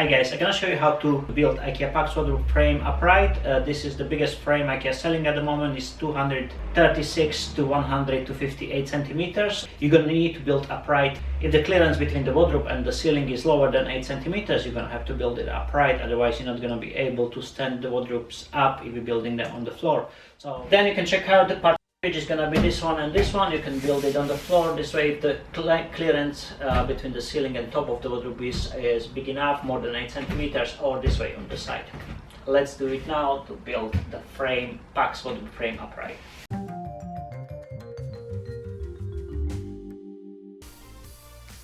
Hi guys, I'm gonna show you how to build Ikea Pax wardrobe frame upright. This is the biggest frame Ikea selling at the moment. It's 236 to 100 to 58 centimeters. You're gonna need to build upright. If the clearance between the wardrobe and the ceiling is lower than 8 centimeters, you're gonna have to build it upright. Otherwise, you're not gonna be able to stand the wardrobes up if you're building them on the floor. So then you can check out the part which is gonna be this one and this one. You can build it on the floor. This way, if the clearance between the ceiling and top of the wardrobe is big enough, more than 8 centimeters, or this way on the side. Let's do it now to build the frame, Pax wardrobe frame upright.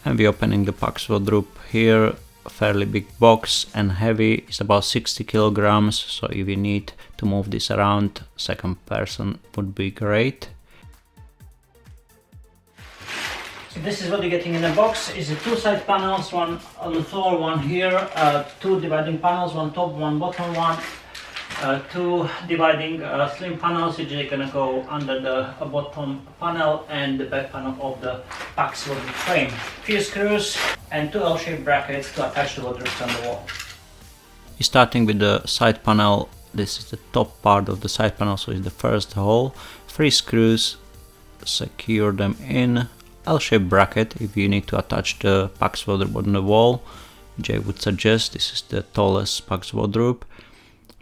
And we're opening the Pax wardrobe here. A fairly big box and heavy. It's about 60 kilograms, so if you need to move this around, second person would be great. So this is what you're getting in the box. Is the two side panels, one on the floor, one here, two dividing panels, one top, one bottom one. Two dividing slim panels, which are gonna go under the bottom panel and the back panel of the Pax wardrobe frame. Few screws and two L-shaped brackets to attach the wardrobes on the wall. Starting with the side panel, this is the top part of the side panel, so it's the first hole. 3 screws, secure them in. L-shaped bracket if you need to attach the Pax wardrobe on the wall, which I would suggest. This is the tallest Pax wardrobe.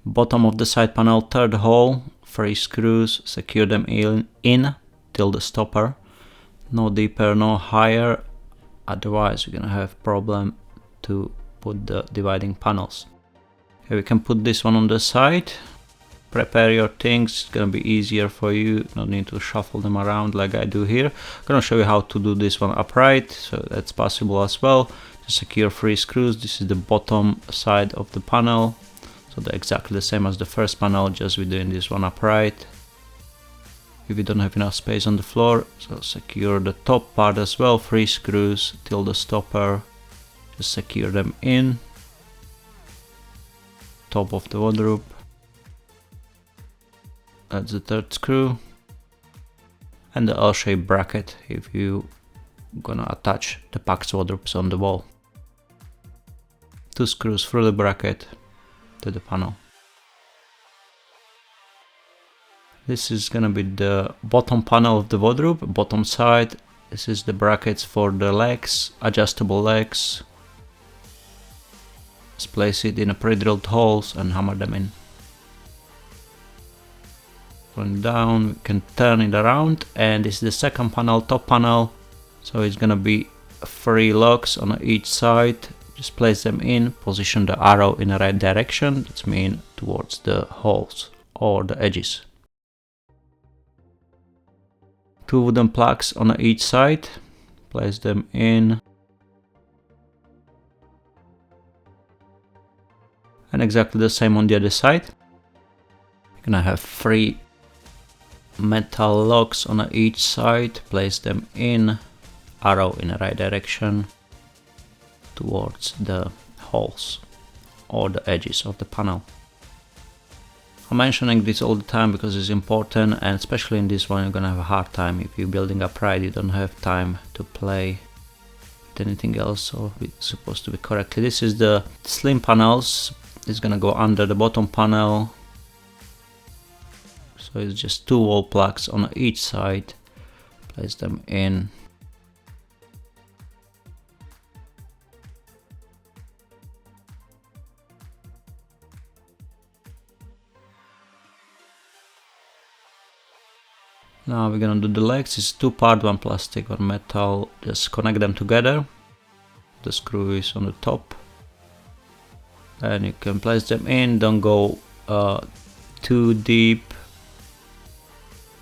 Bottom of the side panel, third hole, 3 screws, secure them in till the stopper. No deeper, no higher, otherwise you're gonna have problem to put the dividing panels. Okay, we can put this one on the side. Prepare your things, it's gonna be easier for you, no need to shuffle them around like I do here. I'm gonna show you how to do this one upright, so that's possible as well. To secure 3 screws, this is the bottom side of the panel. So they're exactly the same as the first panel, just we're doing this one upright. If you don't have enough space on the floor, so secure the top part as well, 3 screws till the stopper. Just secure them in. Top of the wardrobe. That's the third screw. And the L-shaped bracket if you gonna attach the Pax wardrobes on the wall. 2 screws through the bracket to the panel. This is gonna be the bottom panel of the wardrobe, bottom side. This is the brackets for the legs, adjustable legs. Just place it in a pre-drilled holes and hammer them in. Going down, we can turn it around, and this is the second panel, top panel. So it's gonna be 3 locks on each side. Just place them in, position the arrow in the right direction, that's mean towards the holes or the edges. 2 wooden plugs on each side, place them in. And exactly the same on the other side. You're gonna have 3 metal locks on each side, place them in, arrow in the right direction towards the holes or the edges of the panel. I'm mentioning this all the time because it's important, and especially in this one you're gonna have a hard time. If you're building upright, you don't have time to play with anything else, so it's supposed to be correctly. This is the slim panels. It's gonna go under the bottom panel. So it's just 2 wall plugs on each side. Place them in. Now we're gonna do the legs. It's 2 part, 1 plastic or metal. Just connect them together. The screw is on the top. And you can place them in. Don't go too deep.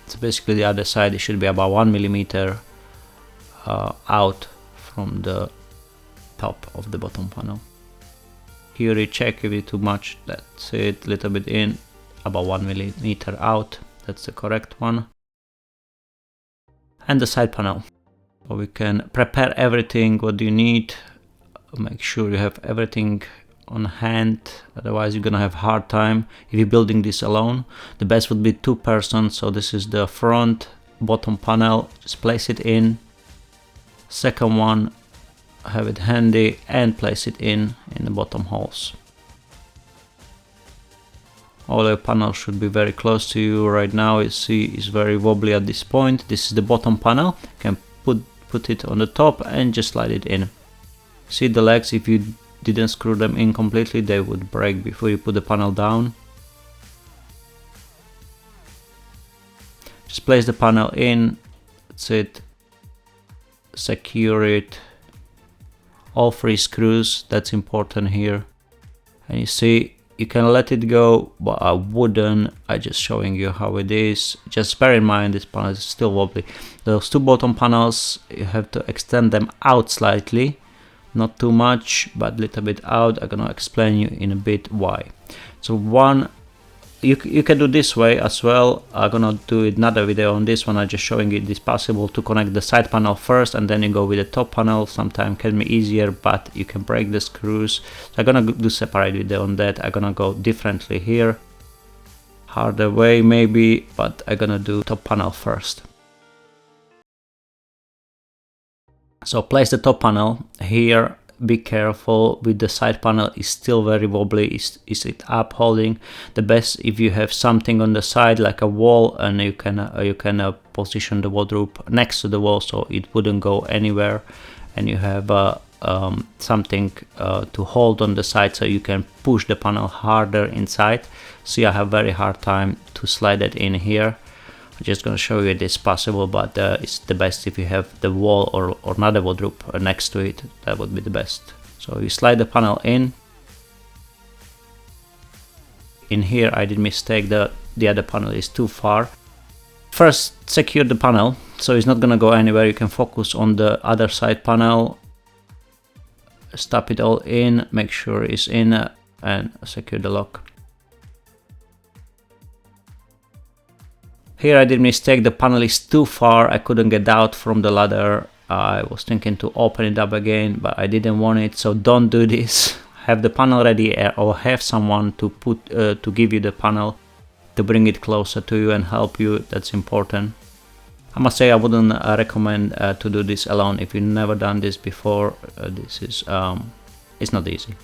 So basically the other side, it should be about 1 millimeter out from the top of the bottom panel. Here you check if it's too much. That's it. Little bit in, about 1 millimeter out. That's the correct one. And the side panel. So we can prepare everything what you need. Make sure you have everything on hand, otherwise you're gonna have a hard time if you're building this alone. The best would be 2 persons. So this is the front bottom panel, just place it in. Second one have it handy and place it in the bottom holes. All your panels should be very close to you. Right now you see it's very wobbly at this point. This is the bottom panel. You can put it on the top and just slide it in. See the legs, if you didn't screw them in completely, they would break before you put the panel down. Just place the panel in, that's it, secure it, all 3 screws, that's important here. And you see, you can let it go, but I wouldn't. I'm just showing you how it is. Just bear in mind this panel is still wobbly. Those 2 bottom panels, you have to extend them out slightly, not too much, but a little bit out. I'm gonna explain you in a bit why. So one, you can do this way as well. I'm gonna do another video on this one. I'm just showing it is possible to connect the side panel first and then you go with the top panel. Sometimes can be easier, but you can break the screws. So I'm gonna do separate video on that. I'm gonna go differently here, harder way maybe, but I'm gonna do top panel first. So place the top panel here. Be careful with the side panel, is still very wobbly. Is it up holding? The best if you have something on the side like a wall, and you can position the wardrobe next to the wall so it wouldn't go anywhere, and you have something to hold on the side so you can push the panel harder inside. See, I have very hard time to slide it in here. I'm just gonna show you it is possible, but it's the best if you have the wall or another wardrobe next to it. That would be the best. So you slide the panel in. In here I did mistake, the other panel is too far. First secure the panel so it's not gonna go anywhere. You can focus on the other side panel, stop it all in, make sure it's in, and secure the lock. Here I did mistake, the panel is too far, I couldn't get out from the ladder. I was thinking to open it up again, but I didn't want it, so don't do this. Have the panel ready or have someone to give you the panel, to bring it closer to you and help you. That's important. I must say I wouldn't recommend to do this alone if you've never done this before. This is it's not easy.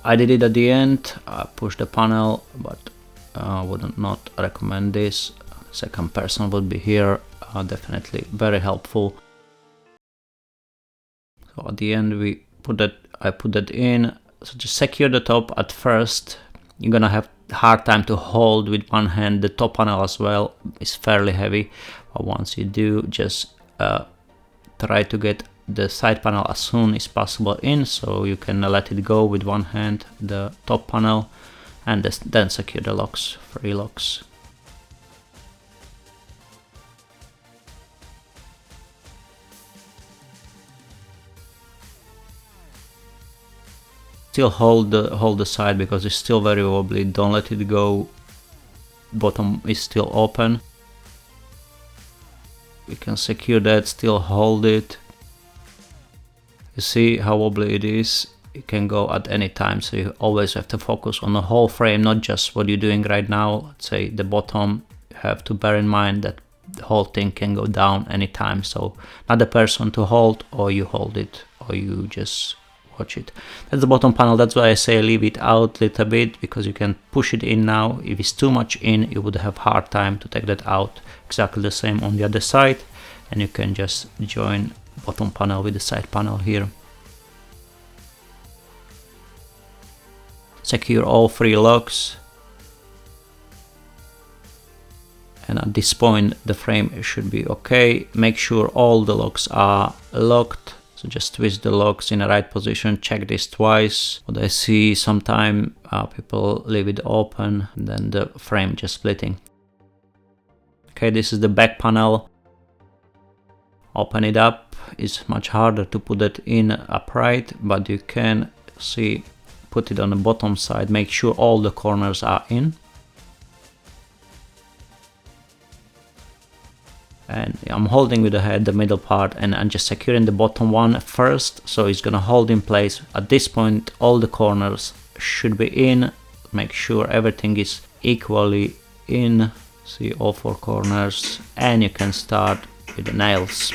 I did it at the end, I pushed the panel, but I would not recommend this. Second person would be here, definitely very helpful. So at the end I put that in. So just secure the top at first. You're gonna have hard time to hold with one hand. The top panel as well is fairly heavy, but once you do, just try to get the side panel as soon as possible in, so you can let it go with one hand, the top panel, and then secure the locks, 3 locks. Still hold the side because it's still very wobbly. Don't let it go. Bottom is still open. We can secure that. Still hold it. You see how wobbly it is. It can go at any time, so you always have to focus on the whole frame, not just what you're doing right now. Let's say the bottom, you have to bear in mind that the whole thing can go down anytime, so not the person to hold, or you hold it, or you just watch it. That's the bottom panel. That's why I say leave it out a little bit, because you can push it in now. If it's too much in, you would have hard time to take that out. Exactly the same on the other side, and you can just join bottom panel with the side panel here. Secure all 3 locks, and at this point the frame should be okay. Make sure all the locks are locked, so just twist the locks in the right position. Check this twice. What I see sometimes people leave it open and then the frame just splitting. Okay, this is the back panel. Open it up. It's much harder to put it in upright, but you can see, put it on the bottom side. Make sure all the corners are in. And I'm holding with the head the middle part, and I'm just securing the bottom one first, so it's gonna hold in place. At this point all the corners should be in. Make sure everything is equally in. See all 4 corners, and you can start with the nails.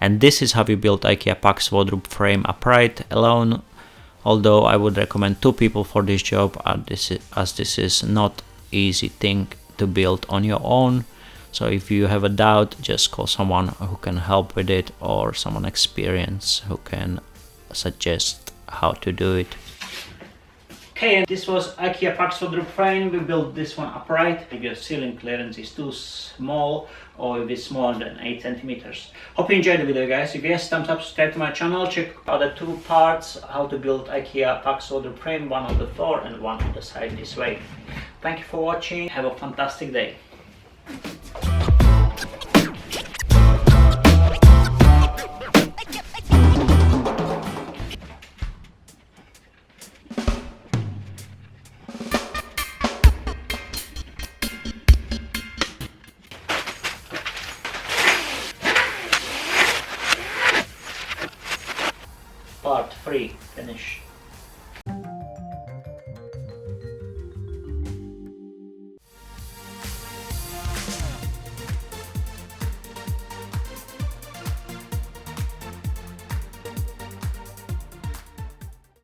And this is how we built IKEA Pax wardrobe frame upright alone, although I would recommend 2 people for this job, as this is not easy thing to build on your own. So if you have a doubt, just call someone who can help with it, or someone experienced who can suggest how to do it. Okay, and this was IKEA Pax wardrobe frame. We built this one upright. If your ceiling clearance is too small, or if it's smaller than 8 centimeters. Hope you enjoyed the video, guys. If yes, thumbs up, subscribe to my channel. Check out the 2 parts, how to build IKEA Pax wardrobe frame, one on the floor and one on the side this way. Thank you for watching. Have a fantastic day. Part 3 finished.